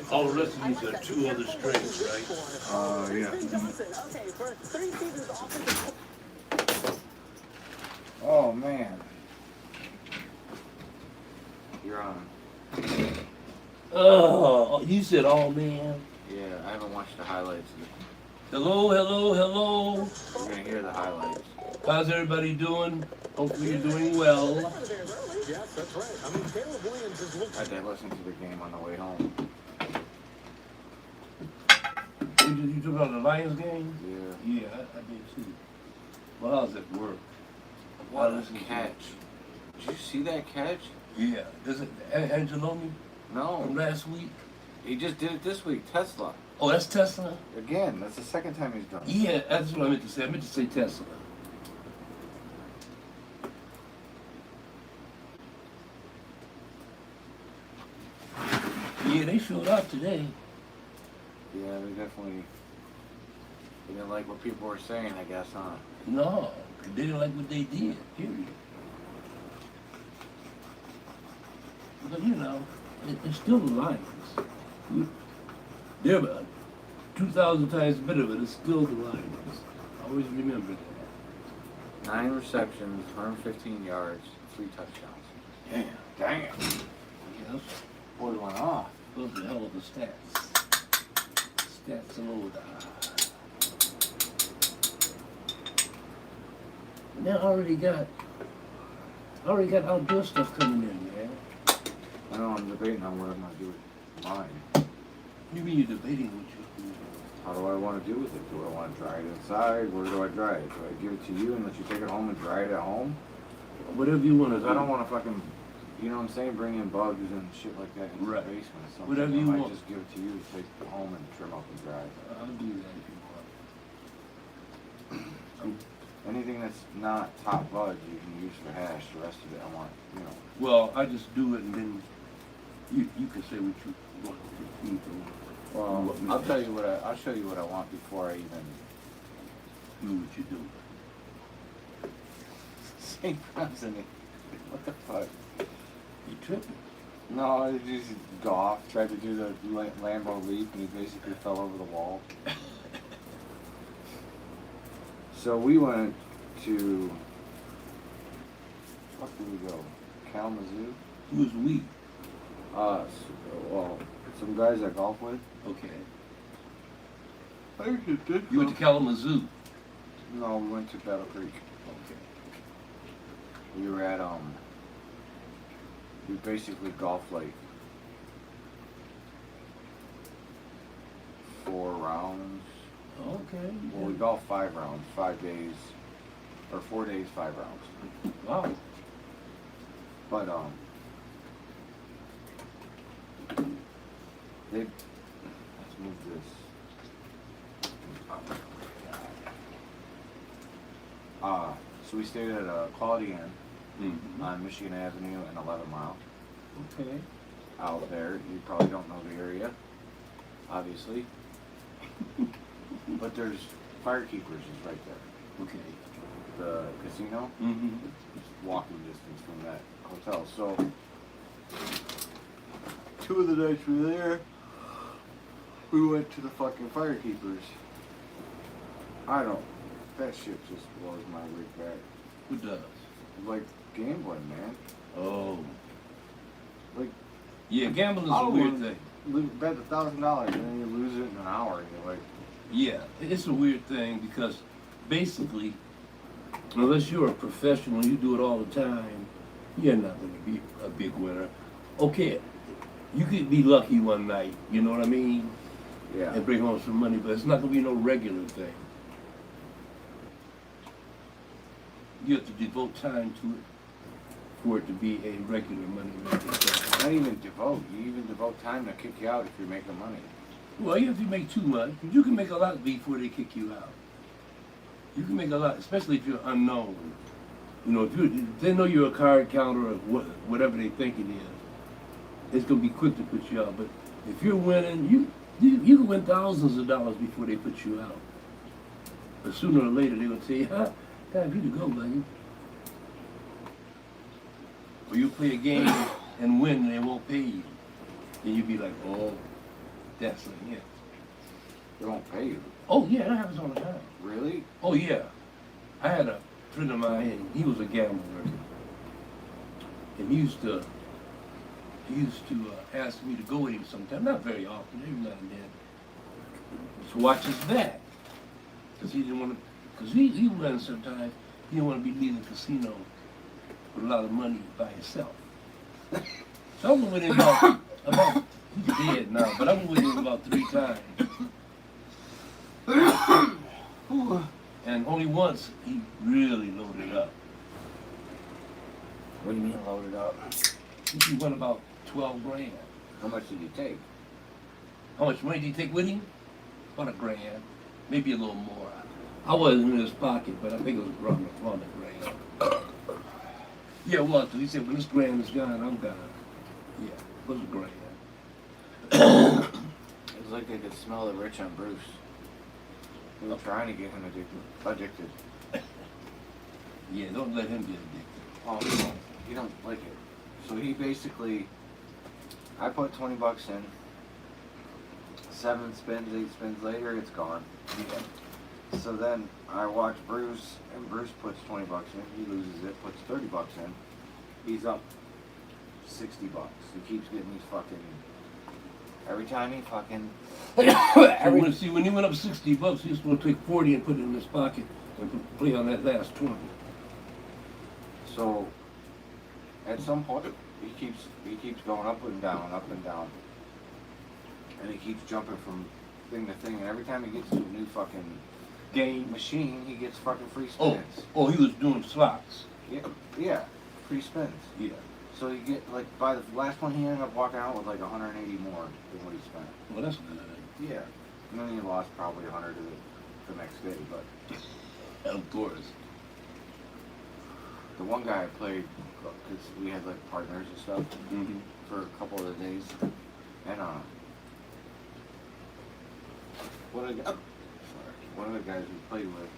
All the rest of these are two other strings, right? Yeah. Okay, for 3 seasons, offensive. Oh man. You're on. Oh, you said, oh man. Yeah, I haven't watched the highlights. Hello, hello, hello. We're gonna hear the highlights. How's everybody doing? Hopefully you're doing well. Yes, that's right. I mean, Caleb Williams is looking. I did listen to the game on the way home. You talking about the Lions game? Yeah. Yeah, I did too. Well, how's it work? What a catch. Did you see that catch? Yeah. Is it Angeloni No. from last week? He just did it this week. Tesla. Oh, that's Tesla? Again, that's the second time he's done it. Yeah, that's what I meant to say. I meant to say Tesla. Yeah, they showed up today. Yeah, they definitely. They didn't like what people were saying, I guess, huh? No, they didn't like what they did, period. But you know, it's still the Lions. They're about 2,000 times better, but it's still the Lions. Always remember that. 9 receptions, 115 yards, 3 touchdowns. Damn. Yes, Boy went off. those are hell of the stats. Stats all over. Now I already got outdoor stuff coming in, man. I know I'm debating on what I'm gonna do with mine. You mean you're debating what you do? How do I want to do with it? Do I want to dry it inside? Where do I dry it? Do I give it to you and let you take it home and dry it at home? Whatever you want to do. I don't want to fucking, you know what I'm saying, bring in bugs and shit like that into Right. the basement. Something. Whatever I you might want. just give it to you to take it home and trim up and dry it. I'll do that if you want. Anything that's not top bud, you can use for hash. The rest of it, I want, you know. Well, I just do it and then you can say what you want to eat or Well, what we I'll have. tell you what I'll show you what I want before I even. Do what you do. St. Anthony. What the fuck? You tripping. No, he just golf. Tried to do the Lambo leap, and he basically fell over the wall. So we went to. Fuck did we go? Kalamazoo. Who's we? Us. Well, some guys I golf with. Okay. I did. You went to Kalamazoo. No, we went to Battle Creek. Okay. We were at we basically golfed like 4 rounds. Okay. Well, we golfed 5 rounds, 5 days, or 4 days, 5 rounds. Wow. But let's move this. So we stayed at a Quality Inn Mm-hmm. on Michigan Avenue and 11 Mile. Okay. Out there, you probably don't know the area, obviously. But there's Firekeepers is right there. Okay. The casino, Mm-hmm. just walking distance from that hotel. So 2 of the nights we were there, we went to the fucking Firekeepers. That shit just blows my wig back. Who does? Like gambling, man. Oh. Like Yeah, gambling is a I'll weird thing. bet $1,000 and then you lose it in an hour and you're like, Yeah, it's a weird thing because basically, unless you're a professional, you do it all the time, you're not going to be a big winner. Okay, you could be lucky one night, you know what I mean, yeah. and bring home some money, but it's not going to be no regular thing. You have to devote time to it for it to be a regular money making thing. Not even devote. You even devote time to kick you out if you're making money. Well, you have to make too much. You can make a lot before they kick you out. You can make a lot, especially if you're unknown. You know, if they know you're a card counter or whatever they think it is, it's gonna be quick to put you out. But if you're winning, you can win thousands of dollars before they put you out. But sooner or later they're gonna say, "Huh, time for you to go, buddy." Or you play a game and win and they won't pay you. Then you'll be like, "Oh, That's it, yeah. They won't pay you. Oh yeah, that happens all the time. Really? Oh yeah. I had a friend of mine, and he was a gambler, and he used to ask me to go with him sometime, not very often, every now and then, to watch his back, because he didn't want to, because he went sometimes, he didn't want to be leaving the casino with a lot of money by himself. So I went with him about he's dead now, but I went with him about 3 times. And only once he really loaded up. What do you mean loaded up? He won about 12 grand. How much did you take? How much money did he take with him? About $1 grand, maybe a little more. I wasn't in his pocket, but I think it was around $1 grand. Yeah, well, he said, when this grand is gone, I'm gone. Yeah, it was $1 grand. It was like they could smell the rich on Bruce. They were trying to get him addicted. Yeah, don't let him get addicted. Oh, he don't like it. So he basically, I put 20 bucks in. 7 spins, 8 spins later, it's gone. Yeah. So then I watch Bruce, and Bruce puts 20 bucks in. He loses it, puts 30 bucks in. He's up 60 bucks. He keeps getting these fucking. Every time he fucking. See, when he went up 60 bucks, he was going to take 40 and put it in his pocket and play on that last 20. So, at some point, he keeps going up and down, and he keeps jumping from thing to thing. And every time he gets to a new fucking Game. machine, he gets fucking free Oh, spins. he was doing slots. Yeah, free spins. Yeah. So you get like by the last one, he ended up walking out with like 180 more than what he spent. Well, that's good. Yeah, and then he lost probably 100 the next day. But Of course. the one guy I played, because we had like partners and stuff Mm-hmm. for a couple of the days, and one of the guys we played with,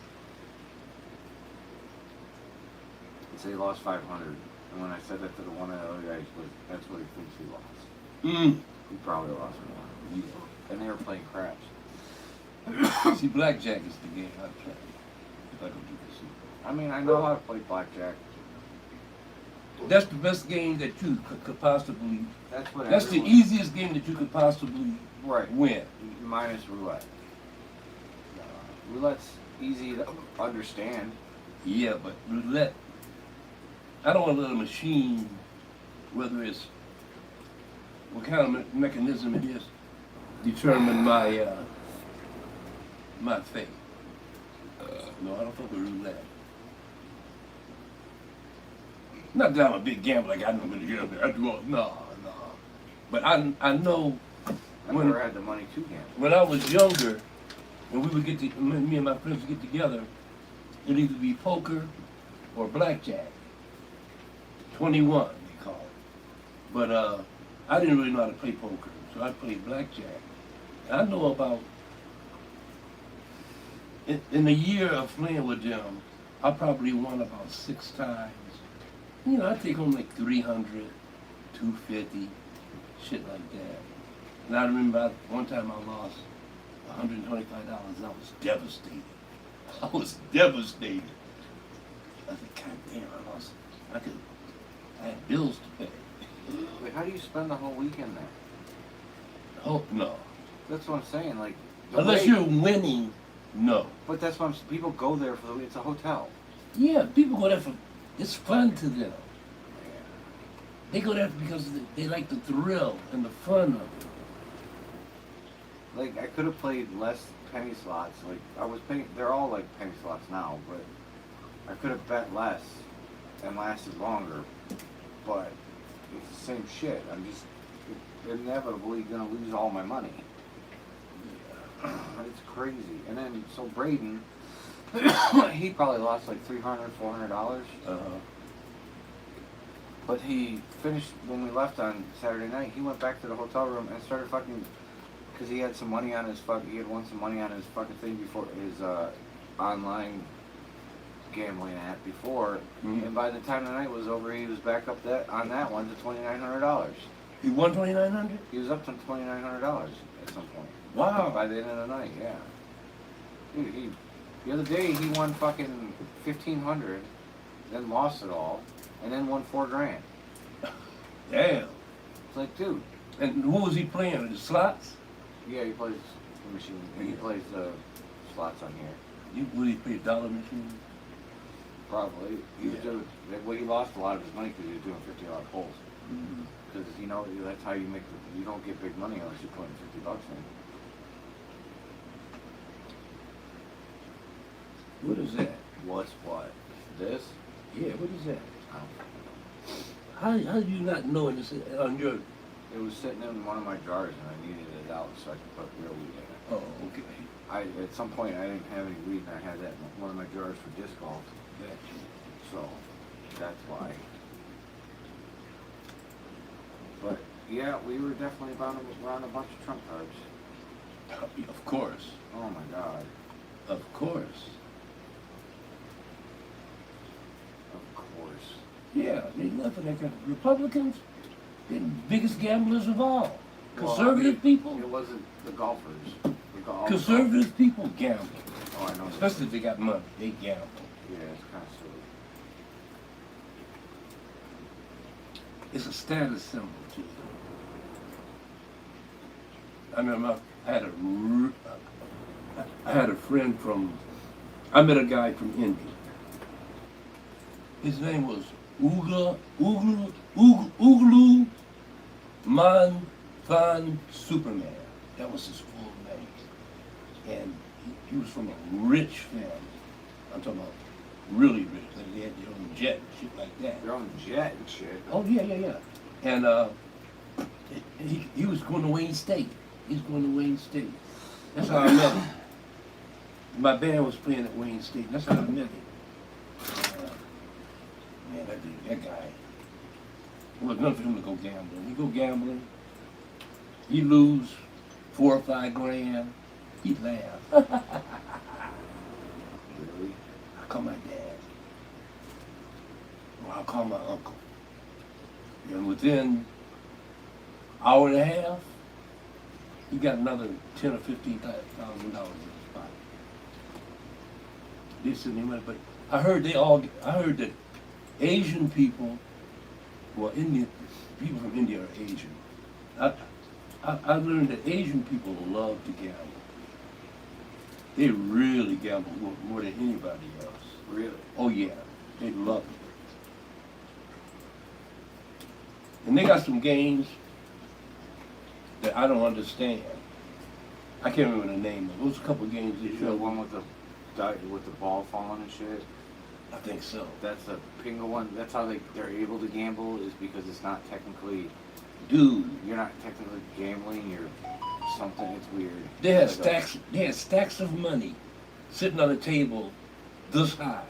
he said he lost 500, and when I said that to the one of the other guys, he goes, that's what he thinks he lost. He probably lost more. Yeah. And they were playing craps. See, blackjack is the game I play. If I don't do this. I mean, I know how to play blackjack. That's the best game that you could possibly. That's what. That's the everyone- easiest game that you could possibly Right. win. Minus roulette. Roulette's easy to understand. Yeah, but roulette. I don't want to let a machine, whether it's what kind of mechanism it is, determine my my fate. No, I don't fuck with roulette. Not that I'm a big gambler, like I'm gonna get up there. I do all, no. But I know I when never had the money to gamble. when I was younger, when we would get to, me and my friends would get together, it'd either be poker or blackjack. 21, they call it. But I didn't really know how to play poker, so I played blackjack. I know about, in a year of playing with them, I probably won about 6 times. You know, I take home like 300, 250, shit like that. And I remember one time I lost $125. I was devastated. I was devastated. I said, God damn, I lost. I had bills to pay. Wait, how do you spend the whole weekend there? Oh, no. That's what I'm saying. Like, the Unless way- you're winning, no. But that's what people go there for. It's a hotel. Yeah, people go there for, it's fun to them. They go there because they like the thrill and the fun of it. Like, I could have played less penny slots. Like, I was paying. They're all like penny slots now, but I could have bet less and lasted longer. But it's the same shit. I'm just inevitably gonna lose all my money. It's crazy. And then so Braden, he probably lost like $300, $400. But he finished when we left on Saturday night. He went back to the hotel room and started fucking, because he had some money on his he had won some money on his fucking thing before his online gambling app before. Mhm. And by the time the night was over, he was back up on that one to $2,900. He won $2,900. He was up to $2,900 at some point. Wow. By the end of the night, yeah. Dude, the other day he won fucking 1,500, then lost it all, and then won $4,000. Damn. It's like, dude. And who was he playing? The slots? Yeah, he plays the machine. He plays the slots on here. Would he play dollar machine? Probably. He was Yeah. doing. Well, he lost a lot of his money because he was doing 50-yard pulls. Mm-hmm. Because you know that's how you make you don't get big money unless you put in $50 in. What is that? What's what? This? Yeah, what is that? I don't How do you not know this on your? It was sitting in one of my jars and I needed it out so I could put real weed in it. Oh, okay. At some point I didn't have any weed and I had that in one of my jars for disc golf. Gotcha. So that's why. But yeah, we were definitely around a bunch of trump cards. Of course. Oh my god. Of course. Of course. Yeah, they love that kind of Republicans. They're the biggest gamblers of all. Well, Conservative people. It wasn't the golfers. Conservative people gamble. Oh, I know. Especially if they got money, they gamble. Yeah, it's kind of silly. It's a status symbol to them. I remember I had a friend I met a guy from India. His name was Uglu Van Superman. That was his full name. And he was from a rich family. I'm talking about really rich. Like they had their own jet and shit like that. Their own jet and shit. Oh, yeah. And he was going to Wayne State. He's going to Wayne State. That's how I met him. My band was playing at Wayne State. That's how I met him. Man, that guy. It was nothing for him to go gambling. He go gambling. He lose $4 or $5 grand. He'd laugh. Really? I call my dad. Or I'll call my uncle. And within hour and a half, he got another $10,000 or $15,000 in his pocket. They said they went, but I heard that Asian people, well, Indian people from India are Asian. I learned that Asian people love to gamble. They really gamble more than anybody else. Really? Oh yeah, they love it. And they got some games that I don't understand. I can't remember the name of it. Those a couple of games they The showed. one with the ball falling and shit. I think so. That's the Pinga one. That's how they're able to gamble is because it's not technically. Dude, You're not technically gambling. You're something. It's weird. they had It's like stacks. They had stacks of money sitting on a table this high.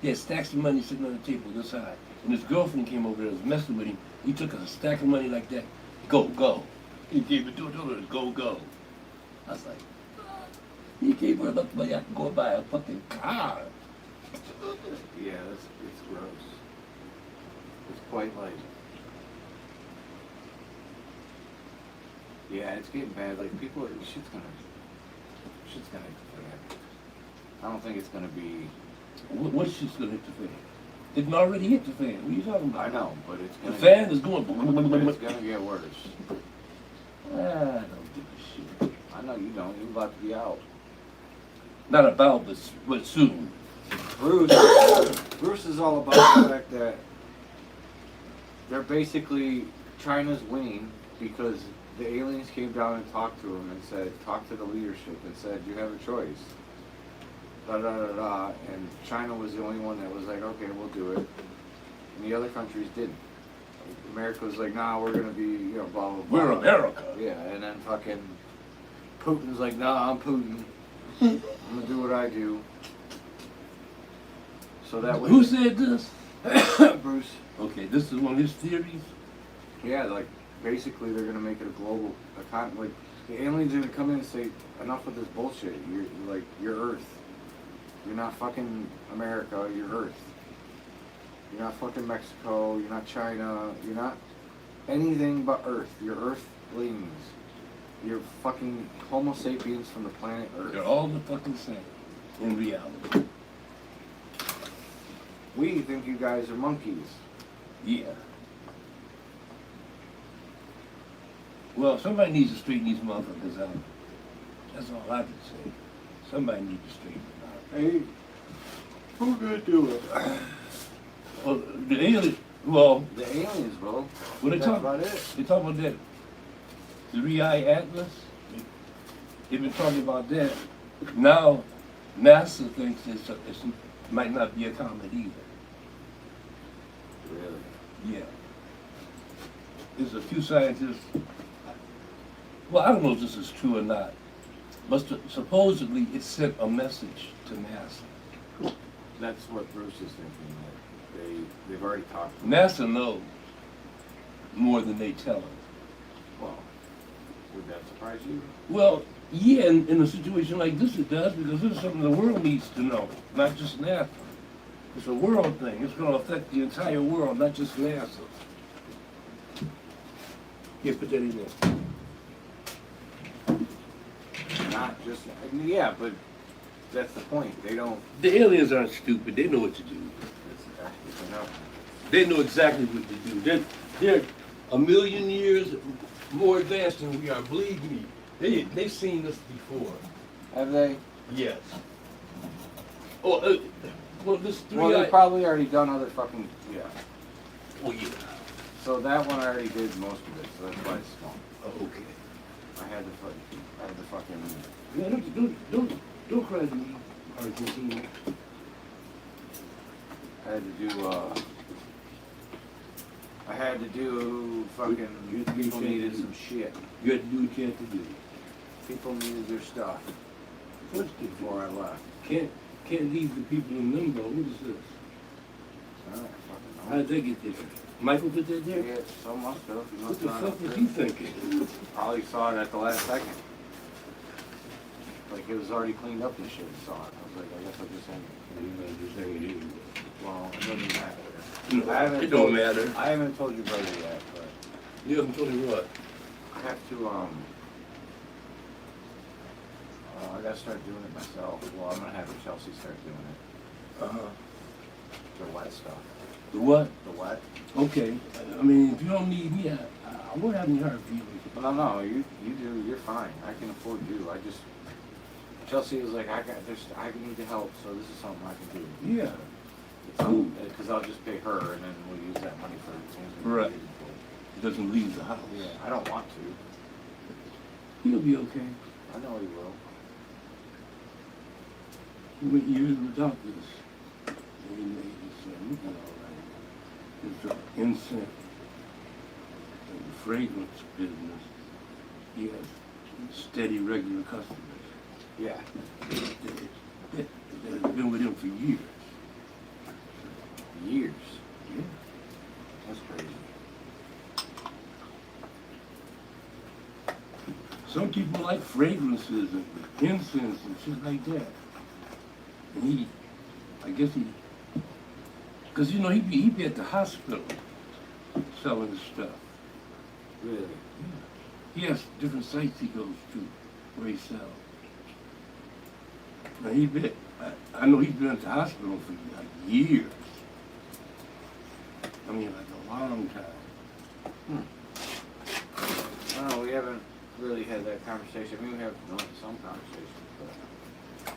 They had stacks of money sitting on a table this high. And his girlfriend came over there and was messing with him. He took a stack of money like that. Go. He gave it to her. Go. I was like, he gave her enough money I can go buy a fucking car. Yeah, it's gross. It's quite like. Yeah, it's getting bad. Like people, shit's gonna hit the fan. I don't think it's gonna be. What's just gonna hit the fan? It didn't already hit the fan. What are you talking about? I know, but it's The gonna. fan is going. It's gonna get worse. I don't give a shit. I know you don't. You're about to be out. Not about, but soon. Bruce is all about the fact that they're basically China's winning because the aliens came down and talked to him and said, talk to the leadership and said, you have a choice. And China was the only one that was like, okay, we'll do it. And the other countries didn't. America was like, nah, we're gonna be, blah, blah, blah. We're America. Yeah, and then fucking Putin's like, nah, I'm Putin. I'm gonna do what I do. So that way. Who said this? Bruce. Okay, this is one of his theories. Yeah, like basically they're gonna make it a global economy. Like the aliens are gonna come in and say, enough with this bullshit. You're Earth. You're not fucking America. You're Earth. You're not fucking Mexico. You're not China. You're not anything but Earth. Your Earthlings. You're fucking Homo sapiens from the planet Earth. They're all the fucking same in reality. We think you guys are monkeys. Yeah. Well, somebody needs to straighten these motherfuckers out. That's all I can say. Somebody needs to straighten them out. Hey, who's gonna do it? Well, the alien, well, The aliens, bro. what they That's talk about it. They talk about that 3-eye atlas. They've been talking about that. Now, NASA thinks it might not be a comet either. Really? Yeah. There's a few scientists. Well, I don't know if this is true or not. But supposedly it sent a message to NASA. That's what Bruce is thinking. That they've already talked to NASA knows more than they tell us. Well, would that surprise you? Well, yeah, in a situation like this it does, because this is something the world needs to know, not just NASA. It's a world thing. It's going to affect the entire world, not just NASA. Yeah, put that in there. Not just, yeah, but that's the point. They don't. The aliens aren't stupid. They know what to do. It's enough. They know exactly what to do. They're a million years more advanced than we are. Believe me, they've seen this before. Have they? Yes. Oh, well, this 3-eye. Well, they've probably already done other fucking. Yeah. Oh, yeah. So that one already did most of it, so that's why it's small. Oh, okay. I had the fucking. Yeah, don't cry to me, Argentina. I had to do fucking. You People can't needed do- some shit. You had to do what you had to do. People needed their stuff What's the before I left. Can't leave the people in limbo. What is this? I don't How did they get there? Michael put that fucking know. there? Yeah, so must have. You What must the not fuck have. was he thinking? Probably saw it at the last second. Like it was already cleaned up and shit. Saw it. I was like, I guess I'll just hang it. You know, just hanging in. Well, it doesn't matter. No, I haven't it don't told- matter. I haven't told your brother yet, but You haven't told me what? I have to. I gotta start doing it myself. Well, I'm gonna have Chelsea start doing it. Uh-huh. The wet stuff. The what? The wet. Okay. I mean, if you don't need me, I won't have any hard feelings. No, you do. You're fine. I can afford you. I just. Chelsea was like, I need the help, so this is something I can do. Yeah. Cool. Because I'll just pay her, and then we'll use that money for things we Right. need. It doesn't leave the house. Yeah, I don't want to. He'll be okay. I know he will. He went years without this. And he made his son all right. It's an incense and fragrance business. He has steady, regular customers. Yeah. That have been with him for years. Years. Yeah. That's crazy. Some people like fragrances and incense and shit like that. And I guess because you know, he'd be at the hospital selling his stuff. Really? Yeah. He has different sites he goes to where he sells. Now I know he's been at the hospital for like years. I mean, like a long time. I don't know, we haven't really had that conversation. I mean, we have some conversations, but.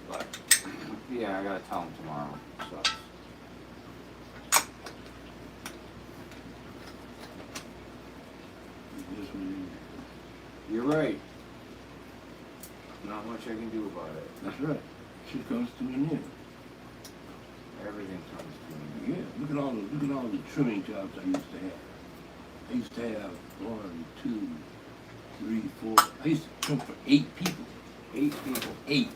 But, yeah, I gotta tell him tomorrow. So. Just what he- You're right. Not much I can do about it. That's right. Shit comes to an end. Everything comes to me. Yeah, look at all the trimming jobs I used to have. I used to have 1, 2, 3, 4. I used to trim for 8 people. 8 people. 8.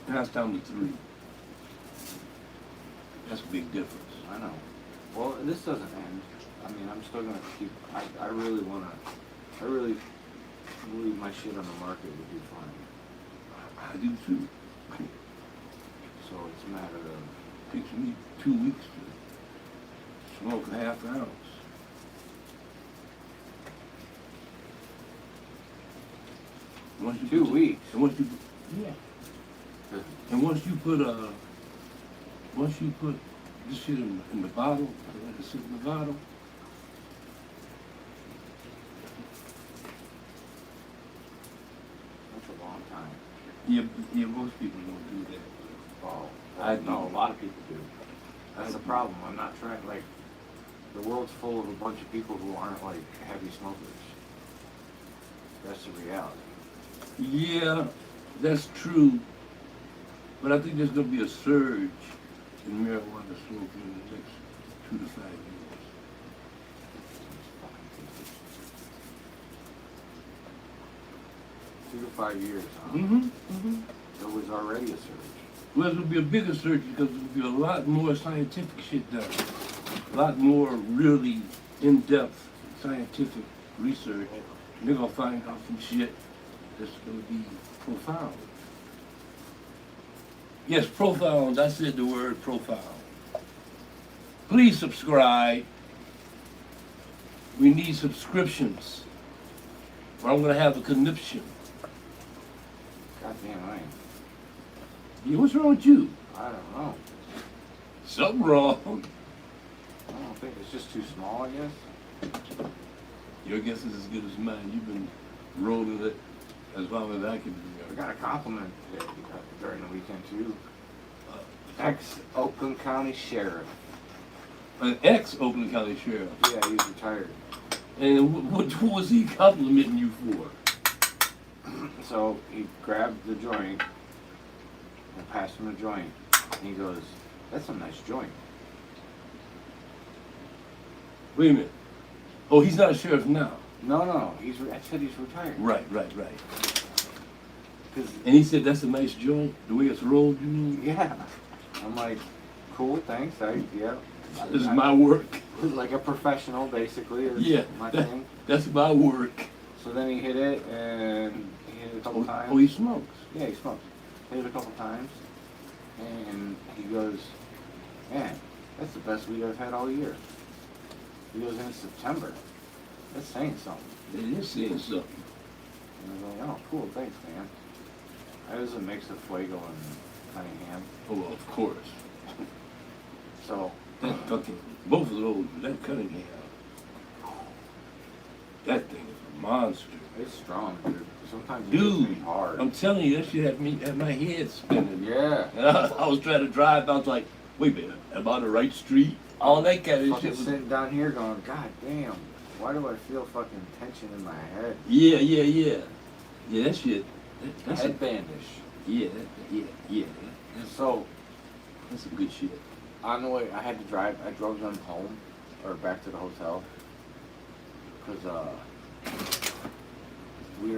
Now it's down to 3. That's a big difference. I know. Well, this doesn't end. I mean, I'm still gonna keep. I really believe my shit on the market would do fine. I do too. So it's a matter of, Takes me 2 weeks to smoke a half ounce. Once you 2 put- weeks. And once you, yeah. And once you put this shit in the bottle, like to sit in the bottle. That's a long time. Yeah, most people don't do that. Oh, I no, do. a lot of people do. That's I the do. problem. I'm not trying, like, the world's full of a bunch of people who aren't, like, heavy smokers. That's the reality. Yeah, that's true. But I think there's gonna be a surge in marijuana smoking in the next 2 to 5 years. It's fucking stupid. 2 to 5 years, huh? Mm-hmm. There was already a surge. Well, there's gonna be a bigger surge because there'll be a lot more scientific shit done. A lot more really in-depth scientific research. And they're gonna find out some shit that's gonna be profound. Yes, profound. I said the word profound. Please subscribe. We need subscriptions, or I'm gonna have a conniption. Goddamn right. Yeah, what's wrong with you? I don't know. Something wrong. I don't think it's just too small, I guess. Your guess is as good as mine. You've been rolling it as long as I can I remember. got a compliment today during the weekend, too. Uh, Ex-Oakland County Sheriff. An ex-Oakland County Sheriff. Yeah, he's retired. And what was he complimenting you for? So he grabbed the joint and passed him the joint. And he goes, "That's a nice joint." Wait a minute. Oh, he's not a sheriff now. No, I said he's retired. Right. 'Cause, And he said that's a nice joint, the way it's rolled, you mean? yeah. I'm like, cool, thanks. Yeah. This is my work. Like a professional, basically, is Yeah, my that- thing. That's my work. So then he hit it, and he hit it a couple times. Oh, he smokes. Yeah, he smoked. Hit it a couple times, and he goes, "Man, that's the best weed I've had all year." He goes, "In September." That's saying something. It is saying something. And I go, "Oh, cool, thanks, man." I was a mix of Fuego and Cunningham. Oh, well, of course. So, That fucking, both of those, that Cunningham, that thing is a monster. it's strong, dude. Sometimes it hits Dude, me hard. I'm telling you, that shit had my head spinning. Yeah. And I was trying to drive, I was like, wait a minute, am I on the right street? All that kind of Fucking shit was, sitting down here going, "God damn, why do I feel fucking tension in my head?" yeah. Yeah, that shit, that's a, Headbandish. yeah, So, that's some good shit. on the way, I drove them home, or back to the hotel, because, we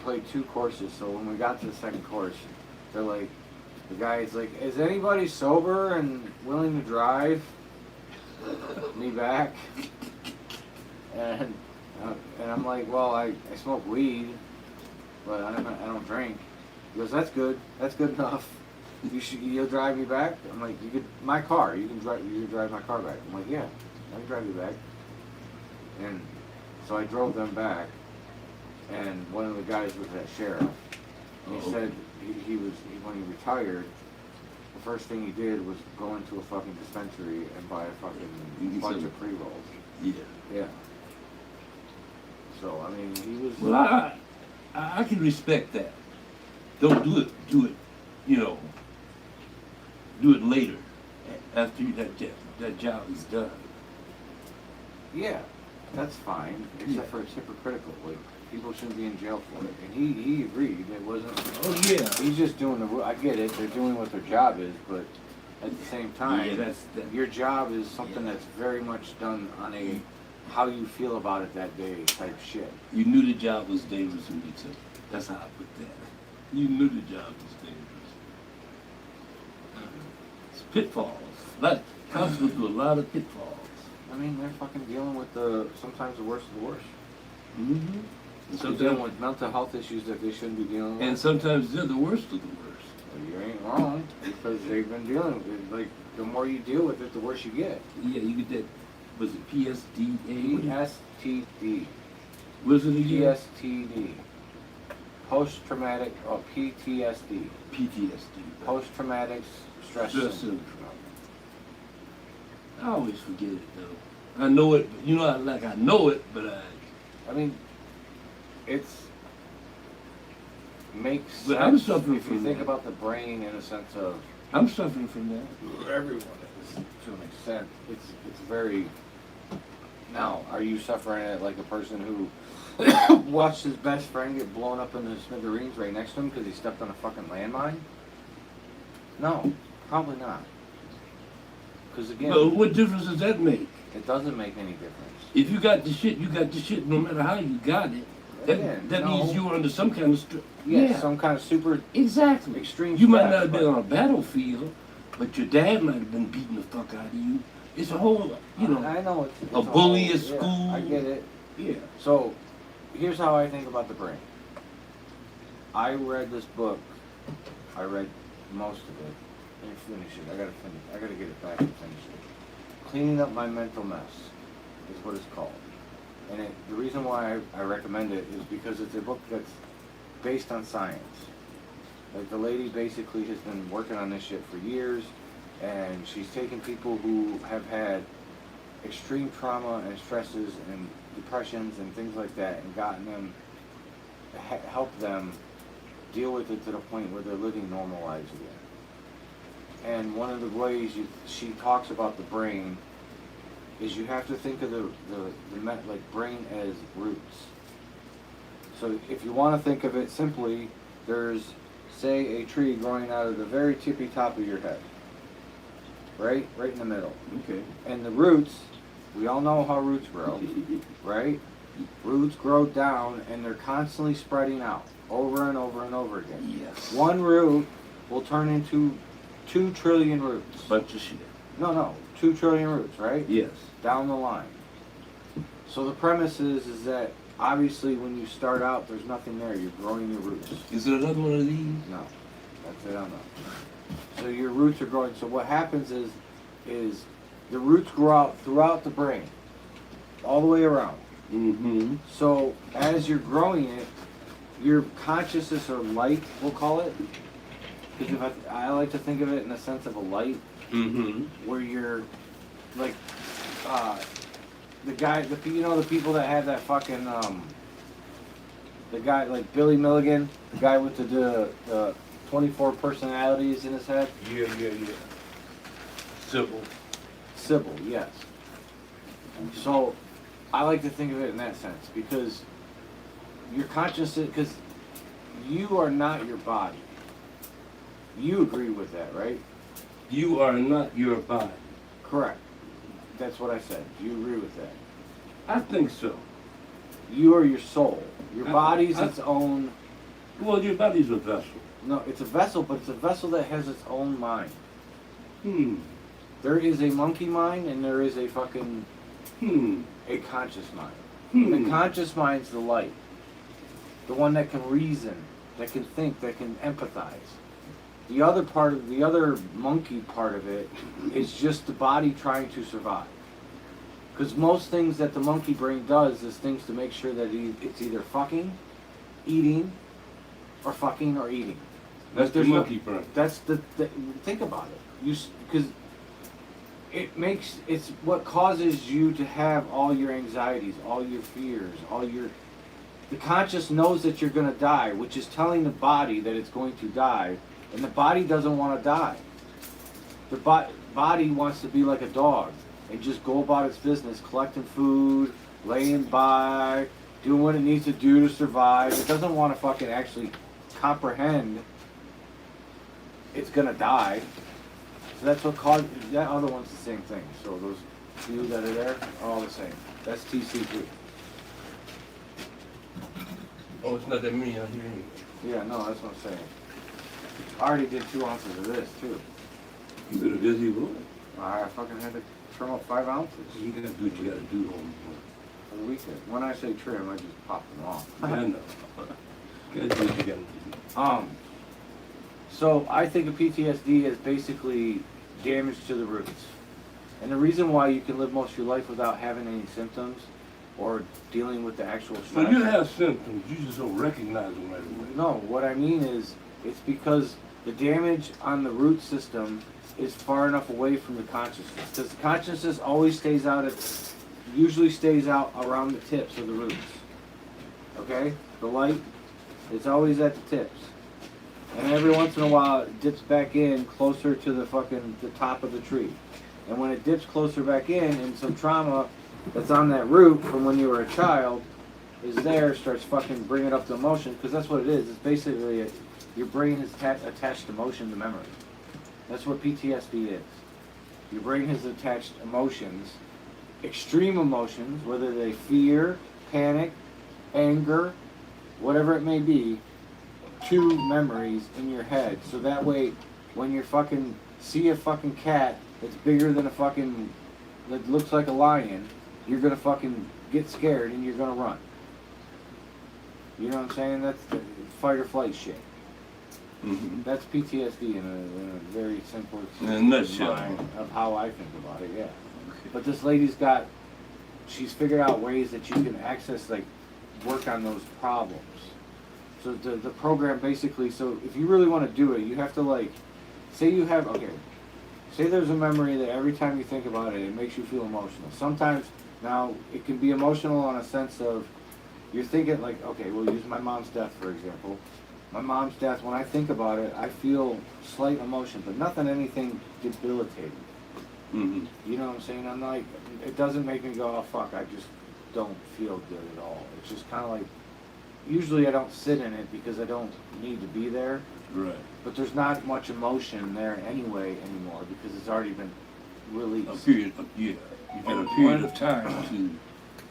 played 2 courses, so when we got to the second course, they're like, the guy's like, "Is anybody sober and willing to drive me back?" And I'm like, "Well, I smoke weed, but I don't drink." He goes, "That's good enough. You'll drive me back?" I'm like, "You can drive my car back." I'm like, "Yeah, I can drive you back." And so I drove them back, and one of the guys was that sheriff. And he Oh. said when he retired, the first thing he did was go into a fucking dispensary and buy a fucking bunch of pre-rolls. Yeah. Yeah. So I mean, he was. Well, I can respect that. Don't do it, do it later, after that job is done. Yeah, that's fine, except for it's hypocritical. Like, people shouldn't be in jail for it. And he agreed. It wasn't. Oh, yeah. He's just doing I get it. They're doing what their job is, but at the same time, Yeah, your job is something that's very much done on a how you feel about it that day type shit. You knew the job was dangerous when you took it. That's how I put that. You knew the job was dangerous. It's pitfalls. Like, cops go through a lot of pitfalls. I mean, they're fucking dealing with sometimes the worst of the worst. Mm-hmm. They're dealing with mental health issues that they shouldn't be dealing with. And sometimes they're the worst of the worst. Well, you ain't wrong, because they've been dealing with it. Like, the more you deal with it, the worse you get. Yeah, you get that. Was it PSDA? PSTD. Was it again? PSTD. Post-traumatic, or PTSD. PTSD. Post-traumatic stress Stress syndrome. syndrome. I always forget it though. I know it, you know, I know it, but I mean, it's makes sense But I'm suffering if you from think that. about the brain in a sense of I'm suffering from that. everyone is to an extent. It's very. Now, are you suffering it like a person who watched his best friend get blown up in the smithereens right next to him because he stepped on a fucking landmine? No, probably not. Because again, But what difference does that make? it doesn't make any difference. If you got the shit, you got the shit no matter how you got it. That, Again, that no. means you were under some kind of stress. Yeah, some kind of super exactly. extreme. You might stress, not have been but- on a battlefield, but your dad might have been beating the fuck out of you. It's a whole, you know, I know it's a bully whole- at school. I get it. yeah. So, here's how I think about the brain. I read this book. I read most of it. Let me finish it. I gotta get it back and finish it. Cleaning Up My Mental Mess is what it's called. And the reason why I recommend it is because it's a book that's based on science. Like, the lady basically has been working on this shit for years, and she's taken people who have had extreme trauma and stresses and depressions and things like that, and gotten them, helped them deal with it to the point where they're living normal lives again. And one of the ways she talks about the brain is you have to think of like brain as roots. So if you want to think of it simply, there's, say, a tree growing out of the very tippy top of your head, right in the middle. Okay. And the roots, we all know how roots grow, right? Roots grow down, and they're constantly spreading out over and over and over again. Yes. One root will turn into 2 trillion roots. Bunch of shit. No, 2 trillion roots, right? Yes. Down the line. So the premise is that obviously when you start out, there's nothing there. You're growing your roots. Is it another one of these? No, that's it. I don't know. So your roots are growing. So what happens is the roots grow out throughout the brain, all the way around. Mm-hmm. So as you're growing it, your consciousness, or light, we'll call it, because if I like to think of it in the sense of a light, Mm-hmm. where you're like the guy, the people that have that fucking the guy like Billy Milligan, the guy with the 24 personalities in his head. Yeah. Civil. Sybil, yes. So I like to think of it in that sense, because your consciousness, because you are not your body. You agree with that, right? You are not your body. Correct. That's what I said. You agree with that? I think so. You are your soul. Your I- body's I- its own. Well, your body's a vessel. No, it's a vessel, but it's a vessel that has its own mind. There is a monkey mind, and there is a fucking a conscious mind. The conscious mind's the light, the one that can reason, that can think, that can empathize. The other monkey part of it is just the body trying to survive. Because most things that the monkey brain does is things to make sure that it's either fucking, eating, or fucking or eating. That's the There's no- monkey brain. That's the think about it. Because it's what causes you to have all your anxieties, all your fears, the conscious knows that you're going to die, which is telling the body that it's going to die, and the body doesn't want to die. The body wants to be like a dog and just go about its business, collecting food, laying by, doing what it needs to do to survive. It doesn't want to fucking actually comprehend it's going to die. So that's what caused, that other one's the same thing. So those few that are there are all the same. That's TCG. Oh, it's not that many out here anyway. Yeah, no, that's what I'm saying. I already did 2 ounces of this too. You been a busy boy. I fucking had to trim up 5 ounces You gotta do what you gotta do on for the weekend. When I say trim, I just pop them off. I know. Gotta do what you gotta do. So I think of PTSD as basically damage to the roots. And the reason why you can live most of your life without having any symptoms or dealing with the actual stress. So you have symptoms, you just don't recognize them right away. No, what I mean is it's because the damage on the root system is far enough away from the consciousness. Because the consciousness always stays out usually stays out around the tips of the roots. Okay? The light, it's always at the tips. And every once in a while it dips back in closer to the top of the tree. And when it dips closer back in and some trauma that's on that root from when you were a child is there, starts fucking bringing up the emotion, because that's what it is. It's basically your brain has attached emotion to memory. That's what PTSD is. Your brain has attached emotions, extreme emotions, whether they fear, panic, anger, whatever it may be, to memories in your head. So that way, when you fucking see a fucking cat that's bigger than that looks like a lion, you're gonna fucking get scared and you're gonna run. You know what I'm saying? That's the fight or flight shit. Mm-hmm. That's PTSD in a very simple In a nutshell. of how I think about it, yeah. Okay. But this lady's she's figured out ways that you can access, work on those problems. So the program basically, so if you really want to do it, you have to say there's a memory that every time you think about it, it makes you feel emotional. Sometimes, now, it can be emotional on a sense of, you're thinking we'll use my mom's death for example. My mom's death, when I think about it, I feel slight emotion, but anything debilitating. Mm-hmm. You know what I'm saying? I'm like, it doesn't make me go, oh fuck, I just don't feel good at all. It's just kind of like, usually I don't sit in it because I don't need to be there. Right. But there's not much emotion there anyway anymore because it's already been released. A period of time to.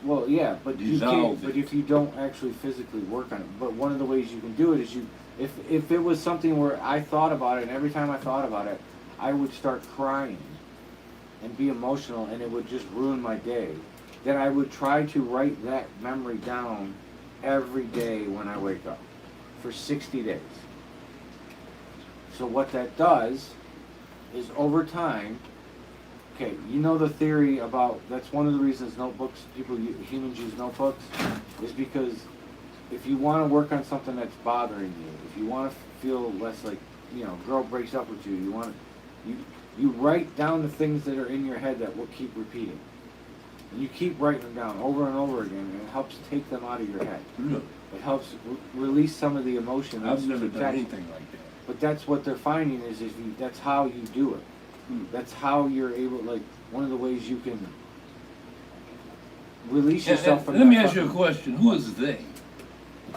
Well, yeah, but you dissolve can't. But if you don't actually physically work on it, but one of the ways you can do it is if it was something where I thought about it, and every time I thought about it, I would start crying and be emotional, and it would just ruin my day. Then I would try to write that memory down every day when I wake up for 60 days. So what that does is over time. Okay, you know the theory about, that's one of the reasons humans use notebooks, is because if you want to work on something that's bothering you, if you want to feel less girl breaks up with you, you write down the things that are in your head that will keep repeating. And you keep writing them down over and over again, and it helps take them out of your head. Really? It helps release some of the emotion. I've never done anything like that. But that's what they're finding is that's how you do it. That's how you're able, one of the ways you can release yourself from. Let me ask you a question. Who is they?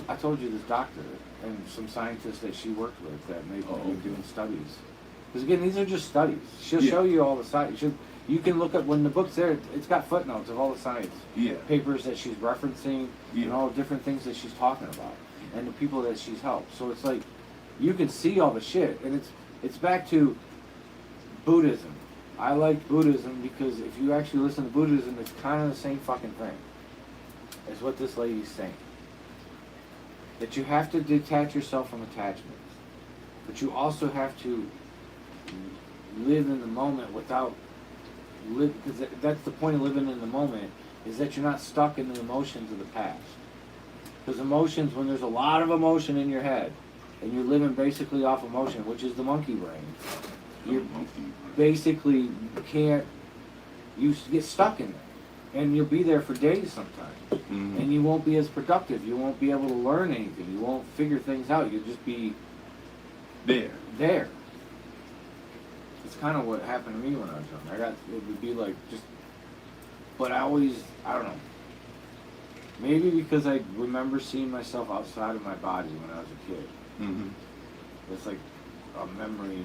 I told you this doctor and some scientists that she worked with that may be doing studies. Because again, these are just studies. She'll show you all the science. You can look up when the book's there. It's got footnotes of all the science papers that she's referencing and all the different things that she's talking about and the people that she's helped. So it's like you can see all the shit, and it's back to Buddhism. I like Buddhism because if you actually listen to Buddhism, it's kind of the same fucking thing as what this lady's saying. That you have to detach yourself from attachments, but you also have to live in the moment because that's the point of living in the moment, is that you're not stuck in the emotions of the past. Because emotions, when there's a lot of emotion in your head, and you're living basically off emotion, which is the monkey brain, you basically you get stuck in there, and you'll be there for days sometimes, and you won't be as productive, you won't be able to learn anything, you won't figure things out, you'll just be there. It's kind of what happened to me when I was young. It would be but I don't know, maybe because I remember seeing myself outside of my body when I was a kid. It's like a memory.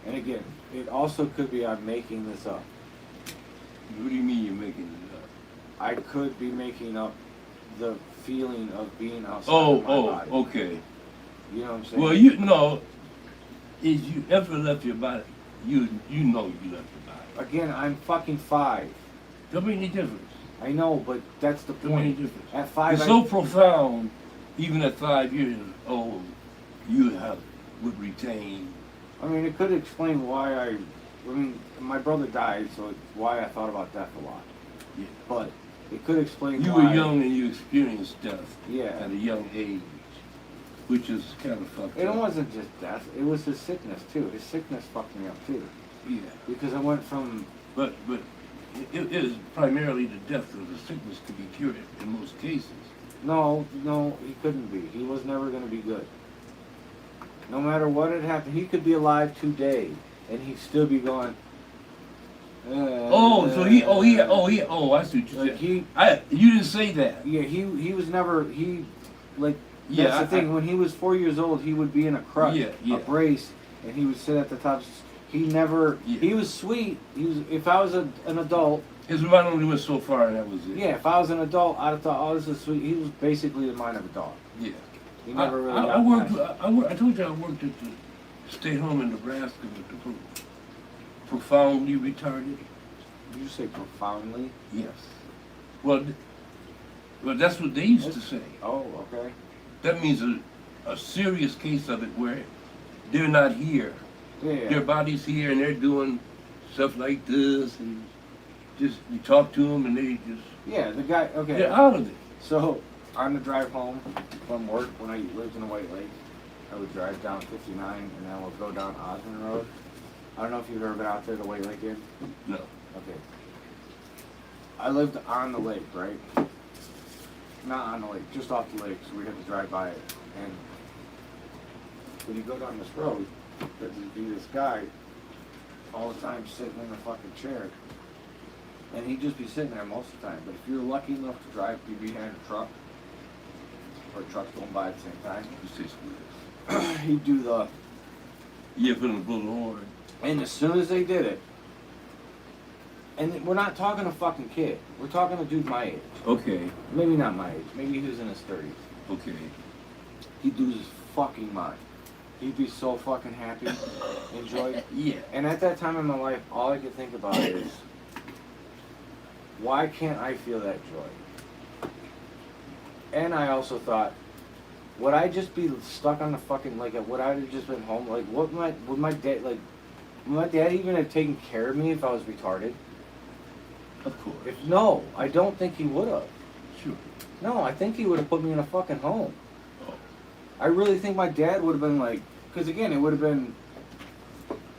And again, it also could be I'm making this up. What do you mean you're making it up? I could be making up the feeling of being outside of my body. Okay. You know what I'm saying? Well, if you ever left your body, you know you left your body. Again, I'm fucking 5. Don't make any difference. I know, but that's the Don't make any point. difference. At 5, it's so profound, even at 5 years old, you would retain. I mean, it could explain why I mean, my brother died, so it's why I thought about death a lot. Yeah. But it could explain You why. were young and you experienced death Yeah. at a young age, which is kind of fucked It up. wasn't just death, it was his sickness too. His sickness fucked me up too. Yeah. Because I went from, But it is primarily the death of the sickness to be cured in most cases. no, he couldn't be. He was never going to be good. No matter what had happened, he could be alive today, and he'd still be going. I see what you Like said. You didn't say that. Yeah, he was never, like, Yeah, that's the thing, when he was 4 years old, he would be in a crutch, Yeah. a brace, and he would sit at the top. He never, Yeah. he was sweet. If I was an adult, His mind only went so far, and that was it. yeah, if I was an adult, I'd have thought, oh, this is sweet. He was basically the mind of a dog. Yeah. He never really I got worked. passionate. I told you I worked at the state home in Nebraska with the profoundly retarded. Did you say profoundly? Yes. Well, that's what they used to say. Oh, okay. That means a serious case of it where they're not here. Yeah. Their body's here and they're doing stuff like this, and just you talk to them and they just Yeah, the guy, okay. they're out of it. So, on the drive home from work, when I lived in the White Lake, I would drive down 59 and then I would go down Osmond Road. I don't know if you've ever been out there, the White Lake Inn. No. Okay. I lived on the lake, right? Not on the lake, just off the lake, so we'd have to drive by it. And when you go down this road, there'd be this guy all the time sitting in a fucking chair. And he'd just be sitting there most of the time. But if you're lucky enough to be behind a truck, or a truck's going by at the same time, You say screw he'd do the, this. Yeah, put in a little horn. and as soon as they did it, and we're not talking a fucking kid, we're talking a dude my age. Okay. Maybe not my age, maybe he was in his 30s. Okay. He'd lose his fucking mind. He'd be so fucking happy, enjoy. Yeah. And at that time in my life, all I could think about is, why can't I feel that joy? And I also thought, would I just be stuck on the fucking, like, would I have just been home? Like, would my dad even have taken care of me if I was retarded? Of course. No, I don't think he would have. Sure. No, I think he would have put me in a fucking home. Oh. I really think my dad would have been like, because again, it would have been.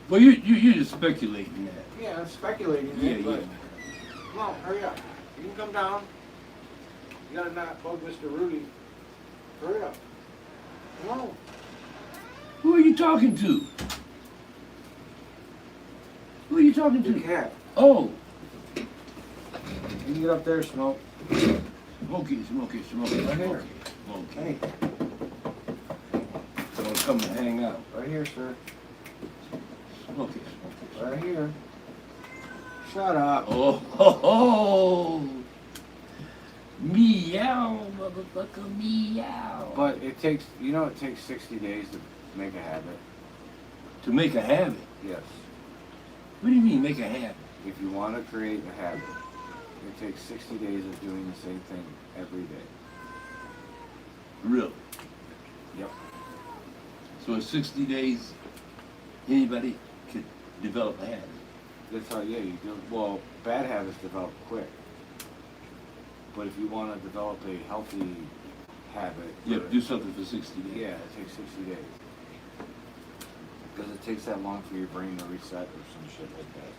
Well, you're just speculating that. Yeah, I'm speculating. Yeah, but yeah. come on, hurry up. You can come down. You gotta not bug Mr. Rudy. Hurry up. Come on. Who are you talking to? Who are you talking The to? cat. Oh. You can get up there, smoke. Smokey. Right here. Smokey. Hey, Don't come to hang out. right here, sir. Smokey. Right here. Shut up. Oh, ho, ho. Meow, motherfucker, meow. But it takes, it takes 60 days to make a habit. To make a habit. Yes. What do you mean, make a habit? If you want to create a habit, it takes 60 days of doing the same thing every day. Really? Yep. So in 60 days, anybody could develop a habit. That's how, yeah, you do. Well, bad habits develop quick. But if you want to develop a healthy habit, You have to do something for 60 days. yeah, it takes 60 days. Because it takes that long for your brain to reset or some shit like that.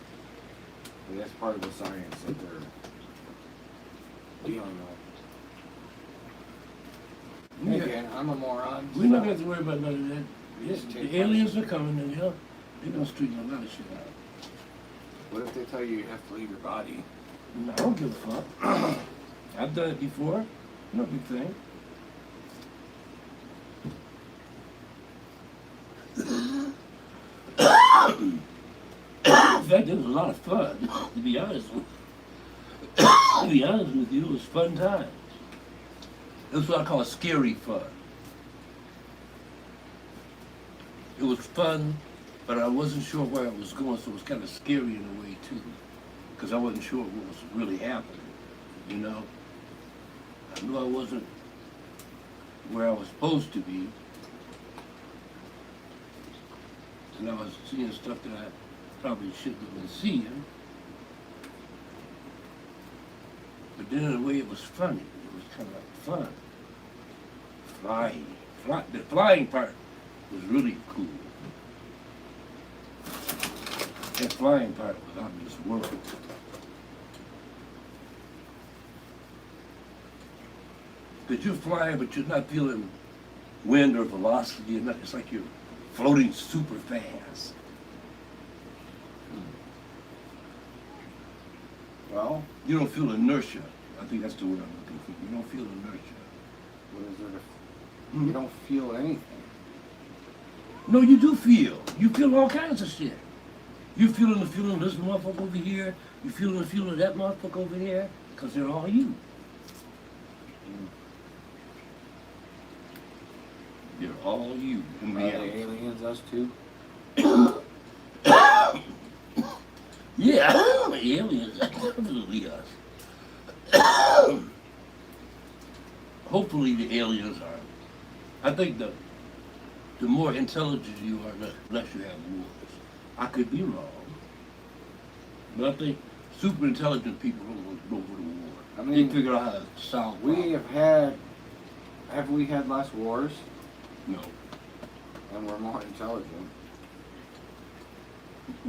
But that's part of the science that they're dealing with. Yeah. Again, I'm a moron. We're not going to have to worry about none of that. Just The take aliens are coming and they're going to straighten a lot of shit out. What if they tell you you have to leave your body? No, I don't give a fuck. I've done it before. No big thing. In fact, it was a lot of fun, to be honest with you. To be honest with you, it was fun times. It was what I call scary fun. It was fun, but I wasn't sure where I was going, so it was kind of scary in a way too, because I wasn't sure what was really happening, you know? I knew I wasn't where I was supposed to be, and I was seeing stuff that I probably shouldn't have been seeing. But then in a way it was funny. It was kind of like fun. The flying part was really cool. That flying part was out of this world. Because you're flying, but you're not feeling wind or velocity. It's like you're floating super fast. Well, You don't feel inertia. I think that's the word I'm looking for. You don't feel inertia. what is it if Mhm. you don't feel anything? No, you do feel. You feel all kinds of shit. You feeling the feeling of this motherfucker over here. You feeling the feeling of that motherfucker over there. Because they're all you. They're all you in Are the reality. aliens us too? Yeah, aliens, definitely us. Hopefully the aliens are. I think the more intelligent you are, the less you have wars. I could be wrong. But I think super intelligent people don't go to war. I mean, they figure out how to solve We problems. have we had less wars No. and we're more intelligent?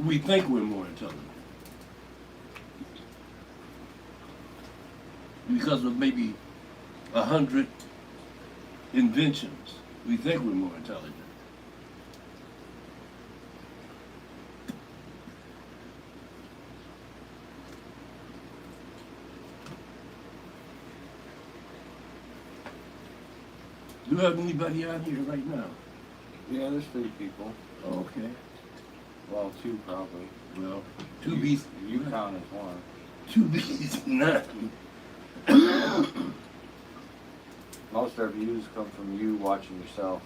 We think we're more intelligent. Because of maybe 100 inventions, we think we're more intelligent. Do you have anybody out here right now? Yeah, there's 3 people. Oh, okay. Well, 2 probably. Well, two beats. You count as one. 2 beats, none. Most of our views come from you watching yourself.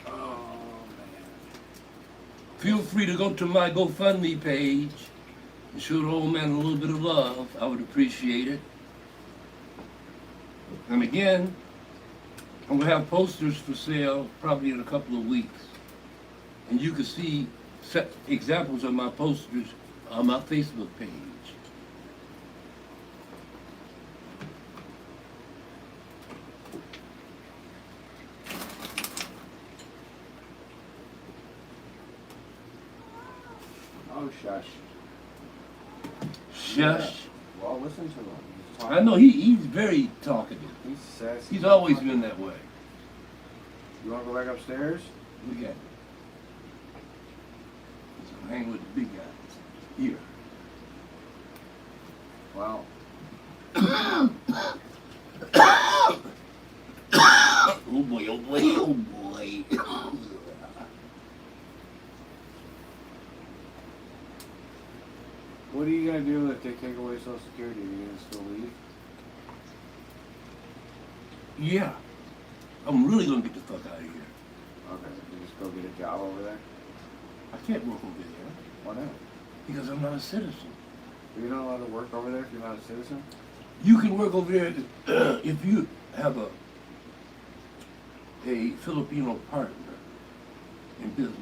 Oh man. Feel free to go to my GoFundMe page and show the old man a little bit of love. I would appreciate it. And again, I'm gonna have posters for sale probably in a couple of weeks. And you can see examples of my posters on my Facebook page. Oh shush. Shush. Yeah. Well, listen to him. He's talking. I know he's very talkative. He's sassy. He's always been that way. You want to go back upstairs? Look at him. He's gonna hang with the big guys. Here. Well, Oh boy, oh boy, oh boy. what are you gonna do if they take away Social Security? Are you gonna still leave? Yeah. I'm really gonna get the fuck out of here. Okay, you just go get a job over there. I can't work over there Why not? because I'm not a citizen. You're not allowed to work over there if you're not a citizen. You can work over there if you have a Filipino partner in business.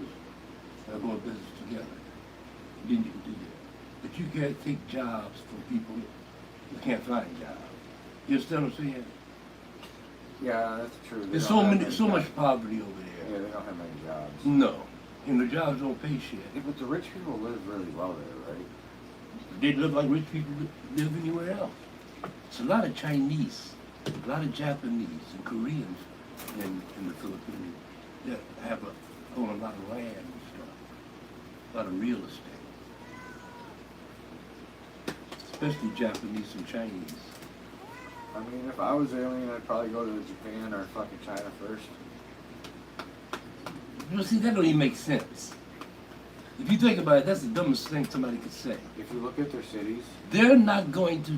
They're going business together. Then you can do that. But you can't take jobs from people who can't find jobs. You understand what I'm saying? Yeah, that's true. They There's don't have many so jobs. much poverty over Yeah, there. they don't have many jobs. No. And the jobs don't pay shit. Yeah, but the rich people live really well there, right? They live like rich people live anywhere else. It's a lot of Chinese, a lot of Japanese and Koreans in the Philippines that own a lot of land and stuff, a lot of real estate, especially Japanese and Chinese. I mean, if I was alien, I'd probably go to Japan or fucking China first. You know, see, that don't even make sense. If you think about it, that's the dumbest thing somebody could say. If you look at their cities, They're not going to.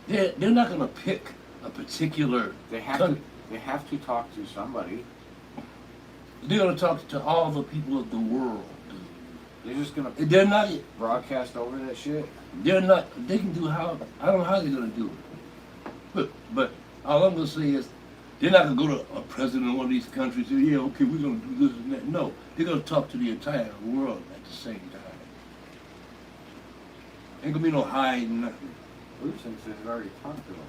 They're not going to pick a particular. they have country. to. They have to talk to somebody. They're going to talk to all the people of the world. You're just gonna They're not. broadcast over that shit? They're not. They can do how. I don't know how they're gonna do it. But all I'm gonna say is, they're not gonna go to a president of one of these countries and say, yeah, okay, we're gonna do this and that. No, they're gonna talk to the entire world at the same time. Ain't gonna be no hiding nothing. Bruce thinks they've already talked to them.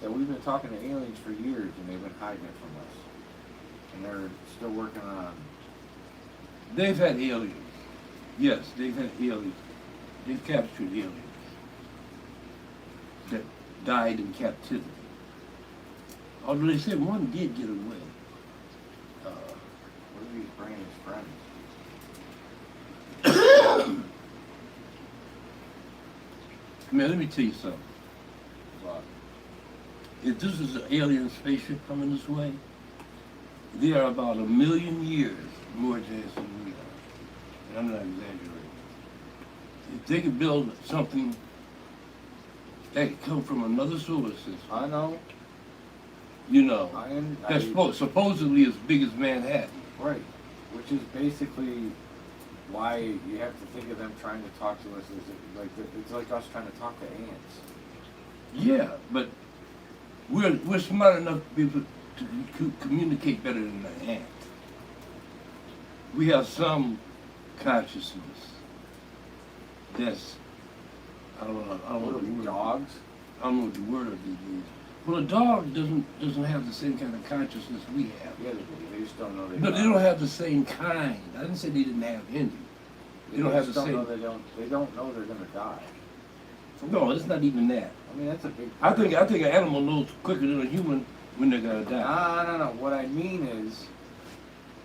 That we've been talking to aliens for years and they've been hiding it from us. And they're still working on. They've had aliens. Yes, they've had aliens. They've captured aliens that died in captivity. Although they said one did get away. What are these bringing his friends? Man, let me tell you something. What? If this is an alien spaceship coming this way, they are about 1 million years more advanced than we are. And I'm not exaggerating. If they could build something that could come from another solar system, I know. you know, I that's supposedly as big as Manhattan. Right. Which is basically why you have to think of them trying to talk to us as like it's like us trying to talk to ants. Yeah, but we're smart enough to be able to communicate better than the ant. We have some consciousness that's, I don't know What are what the we, word. dogs? I don't know what the word of it is. Well, a dog doesn't have the same kind of consciousness we have. Yeah, they do. They just don't know they No, they don't have the same kind. I didn't say they didn't have any. They don't have the just same. know they don't know they're gonna die. No, it's not even that. I mean that's a big I think an animal knows quicker than a human when they're gonna die. No. What I mean is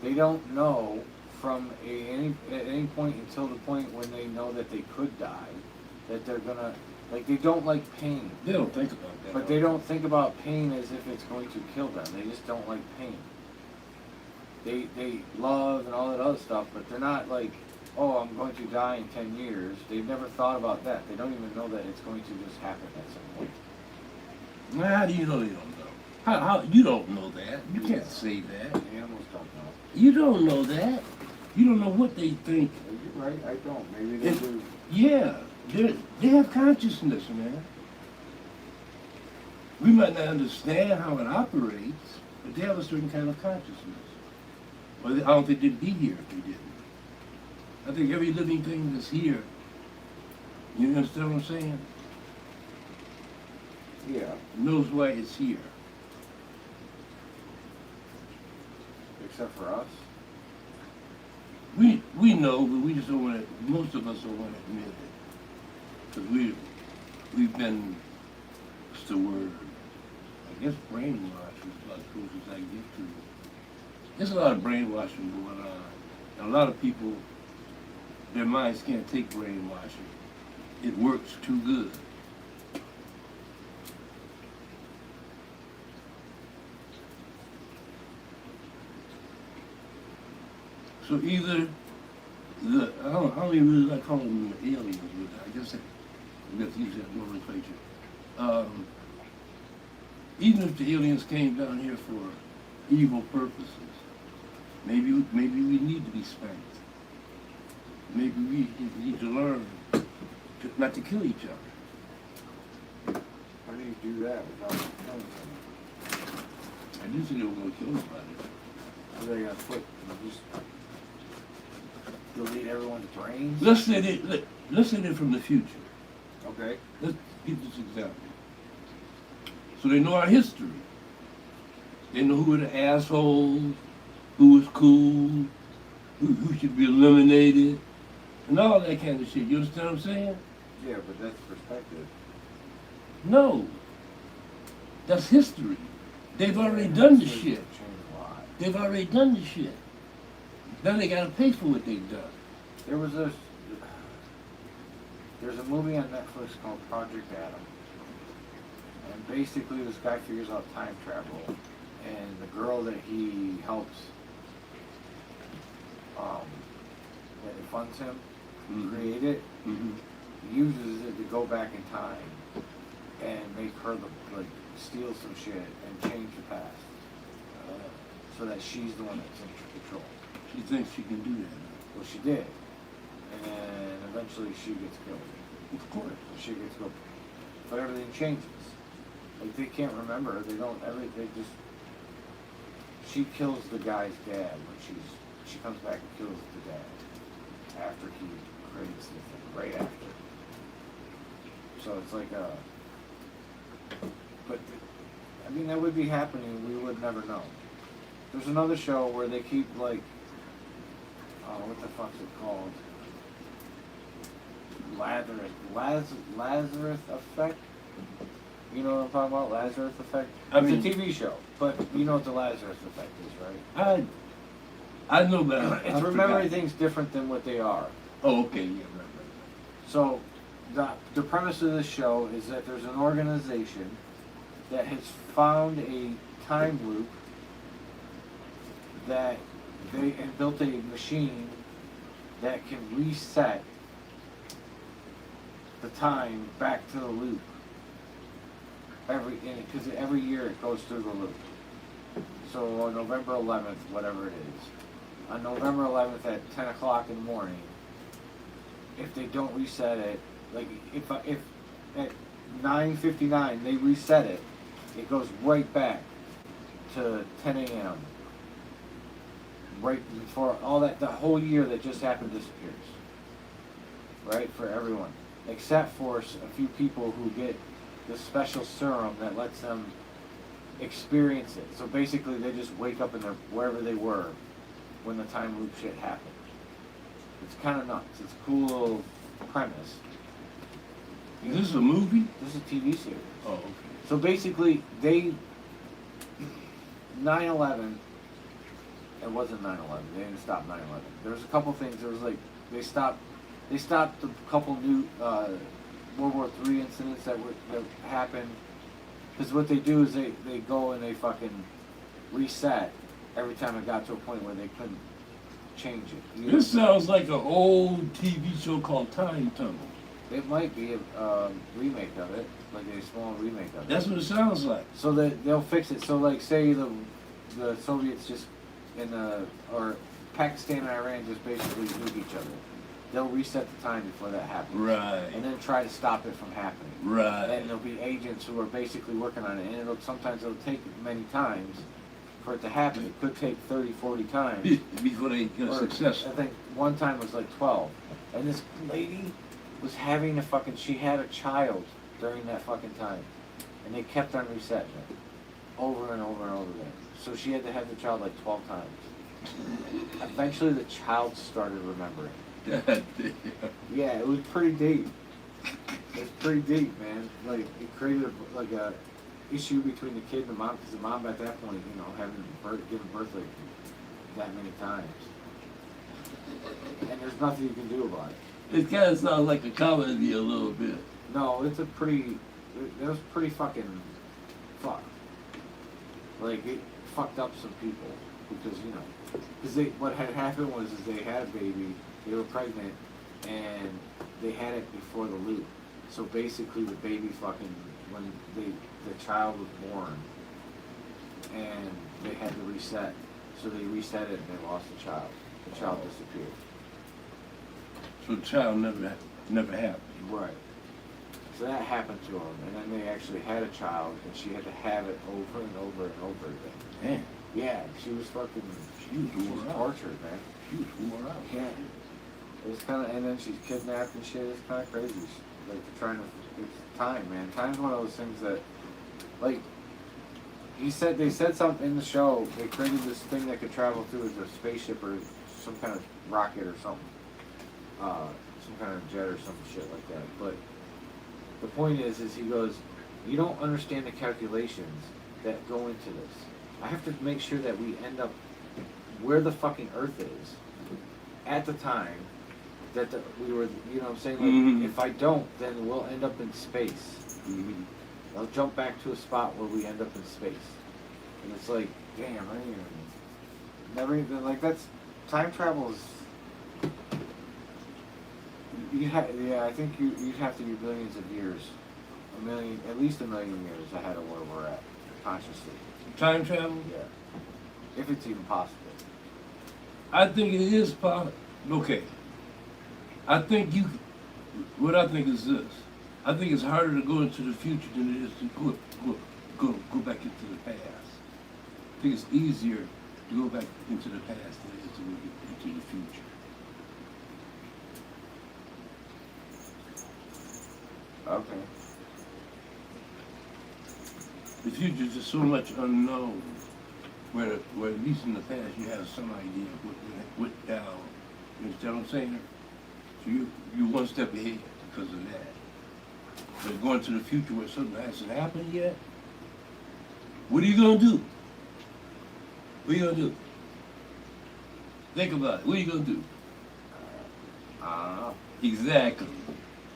they don't know from at any point until the point when they know that they could die, that they're gonna like they don't like pain. They don't think about that. But they don't think about pain as if it's going to kill them. They just don't like pain. They love and all that other stuff, but they're not like, oh, I'm going to die in 10 years. They've never thought about that. They don't even know that it's going to just happen at some point. Well, how do you know they don't know? How you don't know that? You can't say that. Animals don't know. You don't know that. You don't know what they think. You're right, I don't. Maybe they do. Yeah, they have consciousness, man. We might not understand how it operates, but they have a certain kind of consciousness. Well, I don't think they'd be here if they didn't. I think every living thing that's here, you understand what I'm saying, Yeah, knows why it's here. except for us. We know, but we just don't want to. Most of us don't want to admit it, because we've been, what's the word? I guess brainwashed is about as close as I get to it. There's a lot of brainwashing going on, and a lot of people, their minds can't take brainwashing. It works too good. So either I don't even really like calling them aliens, but I guess that's use that nomenclature. Even if the aliens came down here for evil purposes, maybe we need to be spanked. Maybe we need to learn not to kill each other. How do you do that without killing someone? I didn't say they were going to kill nobody. Are they gonna put just delete everyone's brains? Let's say they're from the future. Okay. Let's give this example. So they know our history. They know who are the assholes, who is cool, who should be eliminated, and all that kind of shit. You understand what I'm saying? Yeah, but that's perspective. No. That's history. They've already done the shit. Change a lot. They've already done the shit. Now they gotta pay for what they've done. There's a movie on Netflix called Project Adam. And basically this guy figures out time travel. And the girl that he helps, that funds him, create it, uses it to go back in time and make her steal some shit and change the past. So that she's the one that's in control. She thinks she can do that. Well, she did. And then eventually she gets killed. Of course. She gets killed. But everything changes. Like, they can't remember. They don't ever, they just, she kills the guy's dad when she comes back and kills the dad after he creates the thing, right after. So it's like I mean, that would be happening, we would never know. There's another show where they keep like, what the fuck's it called? Lazarus Effect? You know what I'm talking about? Lazarus Effect? It's a TV show, but you know what the Lazarus Effect is, right? I know, but It's remembering things different than what they are. Oh, okay, yeah, right. So, the premise of this show is that there's an organization that has found a time loop that they have built a machine that can reset the time back to the loop because every year it goes through the loop. So on November 11th, whatever it is, on November 11th at 10 o'clock in the morning, if they don't reset it, like if at 9:59 they reset it, it goes right back to 10 a.m. Right before all that, the whole year that just happened disappears. Right, for everyone, except for a few people who get this special serum that lets them experience it. So basically, they just wake up in their wherever they were when the time loop shit happened. It's kind of nuts. It's a cool little premise. Is this a movie? This is a TV series. Oh, okay. So basically, 9/11. It wasn't 9/11. They didn't stop 9/11. There was a couple things. There was like they stopped a couple new World War III incidents that happened. Because what they do is they go and they fucking reset every time it got to a point where they couldn't change it. This sounds like an old TV show called Time Tunnel. It might be a remake of it, like a small remake of it. That's what it sounds like. So that they'll fix it. So like, say the Soviets just or Pakistan and Iran just basically nuke each other. They'll reset the time before that happens. Right. And then try to stop it from happening. Right. And there'll be agents who are basically working on it, and sometimes it'll take many times for it to happen. It could take 30, 40 times. Before they get Or successful. I think one time was like 12. And this lady was having she had a child during that fucking time. And they kept on resetting it. Over and over and over again. So she had to have the child like 12 times. Eventually the child started remembering. Yeah, it was pretty deep. It's pretty deep, man. Like, it created a issue between the kid and the mom, because the mom at that point, you know, given birth like that many times. And there's nothing you can do about it. It kind of sounds like a comedy a little bit. No, it was pretty fucking fucked. Like, it fucked up some people, because, you know, what had happened was they had a baby, they were pregnant, and they had it before the loop. So basically the baby fucking, when the child was born, and they had to reset. So they reset it and they lost the child. The child disappeared. So the child never happened. Right. So that happened to him, and then they actually had a child, and she had to have it over and over and over again. Man, Yeah, she was fucking, she was tortured, man. She was wore out. Yeah. It was kind of, and then she's kidnapped and shit. It's kind of crazy. Like, they're trying to, it's time, man. Time's one of those things that, like, they said something in the show. They created this thing that could travel through as a spaceship or some kind of rocket or something. Some kind of jet or some shit like that. But the point is he goes, you don't understand the calculations that go into this. I have to make sure that we end up where the fucking Earth is at the time that we were, you know what I'm saying? Like, Mhm. if I don't, then we'll end up in space. Mm-hmm. I'll jump back to a spot where we end up in space. And it's like, damn, I ain't even, never even, like, that's, time travel is, I think you'd have to be billions of years, at least a million years ahead of where we're at, consciously. Time travel? Yeah. If it's even possible. I think it is Okay. I think you. What I think is this. I think it's harder to go into the future than it is to go back into the past. I think it's easier to go back into the past than it is to go into the future. Okay. The future is just so much unknown. Where at least in the past you have some idea of what down. You understand what I'm saying? So you one step ahead because of that. But going to the future where something hasn't happened yet, what are you gonna do? What are you gonna do? Think about it. What are you gonna do? I don't know. Exactly.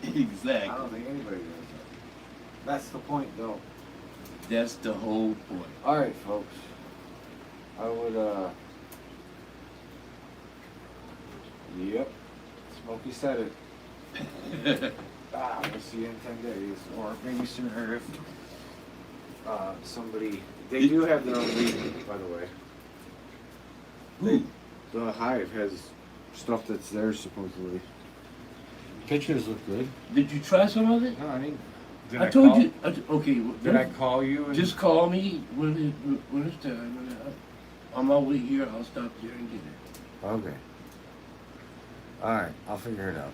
I Exactly. don't think anybody does that. That's the point, though. That's the whole point. All right, folks. I would, Yep. Smokey said it. We'll see you in 10 days. Or maybe sooner if, somebody... They do have their own league, by the way. Who? The Hive has stuff that's theirs, supposedly. Pictures look good. Did you try some of it? No, I mean... I told you. Okay. Well, Did I call you? And just call me when it's time. And on my way here, I'll stop there and get it. Okay. Alright, I'll figure it out.